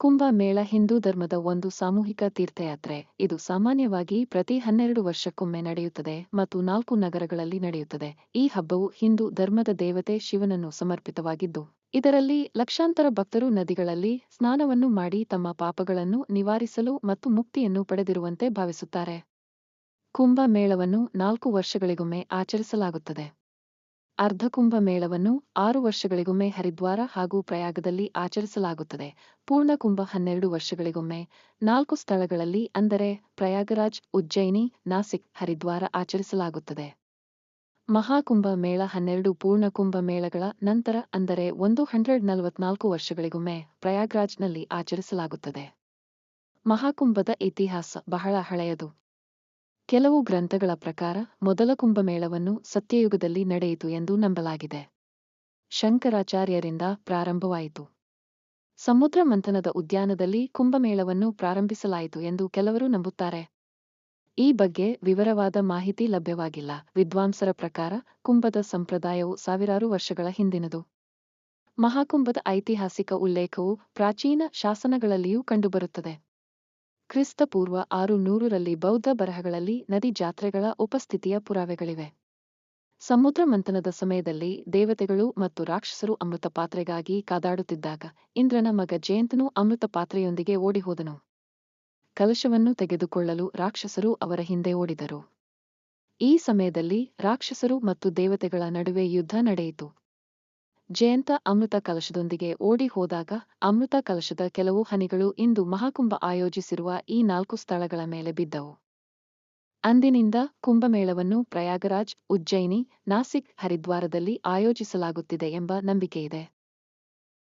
ಕುಂಭ ಮೇಳ ಹಿಂದೂ ಧರ್ಮದ ಒಂದು ಸಾಮೂಹಿಕ ತೀರ್ಥಯಾತ್ರೆ. ಇದು ಸಾಮಾನ್ಯವಾಗಿ ಪ್ರತಿ 12 ವರ್ಷಕ್ಕೊಮ್ಮೆ ನಡೆಯುತ್ತದೆ ಮತ್ತು 4 ನಗರಗಳಲ್ಲಿ ನಡೆಯುತ್ತದೆ. ಈ ಹಬ್ಬವು ಹಿಂದೂ ಧರ್ಮದ ದೇವತೆ ಶಿವನನ್ನು ಸಮರ್ಪಿತವಾಗಿದ್ದು, ಇದರಲ್ಲಿ ಲಕ್ಷಾಂತರ ಭಕ್ತರು ನದಿಗಳಲ್ಲಿ ಸ್ನಾನವನ್ನು ಮಾಡಿ ತಮ್ಮ ಪಾಪಗಳನ್ನು ನಿವಾರಿಸಲು ಮತ್ತು ಮುಕ್ತಿಯನ್ನು ಪಡೆದಿರುವಂತೆ ಭಾವಿಸುತ್ತಾರೆ. ಕುಂಭ ಮೇಳವನ್ನು 4 ವರ್ಷಗಳಿಗೊಮ್ಮೆ ಆಚರಿಸಲಾಗುತ್ತದೆ. ಅರ್ಧಕುಂಭ ಮೇಳವನ್ನು 6 ವರ್ಷಗಳಿಗೊಮ್ಮೆ ಹರಿದ್ವಾರ ಹಾಗೂ ಪ್ರಯಾಗದಲ್ಲಿ ಆಚರಿಸಲಾಗುತ್ತದೆ. ಪೂರ್ಣಕುಂಭ 12 ವರ್ಷಗಳಿಗೊಮ್ಮೆ 4 ಸ್ಥಳಗಳಲ್ಲಿ ಅಂದರೆ ಪ್ರಯಾಗರಾಜ್, ಉಜ್ಜಯಿನಿ, ನಾಸಿಕ್, ಹರಿದ್ವಾರ ಆಚರಿಸಲಾಗುತ್ತದೆ. ಮಹಾಕುಂಭ ಮೇಳ 12 ಪೂರ್ಣಕುಂಭ ಮೇಳಗಳ ನಂತರ ಅಂದರೆ 144 ವರ್ಷಗಳಿಗೊಮ್ಮೆ ಪ್ರಯಾಗ್ರಾಜ್ನಲ್ಲಿ ಆಚರಿಸಲಾಗುತ್ತದೆ. ಮಹಾಕುಂಭದ ಇತಿಹಾಸ ಬಹಳ ಹಳೆಯದು. ಕೆಲವು ಗ್ರಂಥಗಳ ಪ್ರಕಾರ ಮೊದಲ ಕುಂಭಮೇಳವನ್ನು ಸತ್ಯಯುಗದಲ್ಲಿ ನಡೆಯಿತು ಎಂದು ನಂಬಲಾಗಿದೆ. ಶಂಕರಾಚಾರ್ಯರಿಂದ ಪ್ರಾರಂಭವಾಯಿತು. ಸಮುದ್ರ ಮಂಥನದ ಉದ್ಯಾನದಲ್ಲಿ ಕುಂಭಮೇಳವನ್ನು ಪ್ರಾರಂಭಿಸಲಾಯಿತು ಎಂದು ಕೆಲವರು ನಂಬುತ್ತಾರೆ. ಈ ಬಗ್ಗೆ ವಿವರವಾದ ಮಾಹಿತಿ ಲಭ್ಯವಾಗಿಲ್ಲ. ವಿದ್ವಾಂಸರ ಪ್ರಕಾರ ಕುಂಭದ ಸಂಪ್ರದಾಯವು ಸಾವಿರಾರು ವರ್ಷಗಳ ಹಿಂದಿನದು. ಮಹಾಕುಂಭದ ಐತಿಹಾಸಿಕ ಉಲ್ಲೇಖವು ಪ್ರಾಚೀನ ಶಾಸನಗಳಲ್ಲಿಯೂ ಕಂಡುಬರುತ್ತದೆ. ಕ್ರಿಸ್ತಪೂರ್ವ 600ರಲ್ಲಿ ಬೌದ್ಧ ಬರಹಗಳಲ್ಲಿ ನದಿ ಜಾತ್ರೆಗಳ ಉಪಸ್ಥಿತಿಯ ಪುರಾವೆಗಳಿವೆ. ಸಮುದ್ರ ಮಂಥನದ ಸಮಯದಲ್ಲಿ ದೇವತೆಗಳು ಮತ್ತು ರಾಕ್ಷಸರು ಅಮೃತ ಪಾತ್ರೆಗಾಗಿ ಕಾದಾಡುತ್ತಿದ್ದಾಗ ಇಂದ್ರನ ಮಗ ಜಯಂತನು ಅಮೃತ ಪಾತ್ರೆಯೊಂದಿಗೆ ಓಡಿಹೋದನು. ಕಲಶವನ್ನು ತೆಗೆದುಕೊಳ್ಳಲು ರಾಕ್ಷಸರು ಅವರ ಹಿಂದೆ ಓಡಿದರು. ಈ ಸಮಯದಲ್ಲಿ ರಾಕ್ಷಸರು ಮತ್ತು ದೇವತೆಗಳ ನಡುವೆ ಯುದ್ಧ ನಡೆಯಿತು. ಜಯಂತ ಅಮೃತ ಕಲಶದೊಂದಿಗೆ ಓಡಿ ಹೋದಾಗ ಅಮೃತ ಕಲಶದ ಕೆಲವು ಹನಿಗಳು ಇಂದು ಮಹಾಕುಂಭ ಆಯೋಜಿಸಿರುವ ಈ 4 ಸ್ಥಳಗಳ ಮೇಲೆ ಬಿದ್ದವು. ಅಂದಿನಿಂದ ಕುಂಭಮೇಳವನ್ನು ಪ್ರಯಾಗರಾಜ್, ಉಜ್ಜಯಿನಿ, ನಾಸಿಕ್, ಹರಿದ್ವಾರದಲ್ಲಿ ಆಯೋಜಿಸಲಾಗುತ್ತಿದೆ ಎಂಬ ನಂಬಿಕೆಯಿದೆ.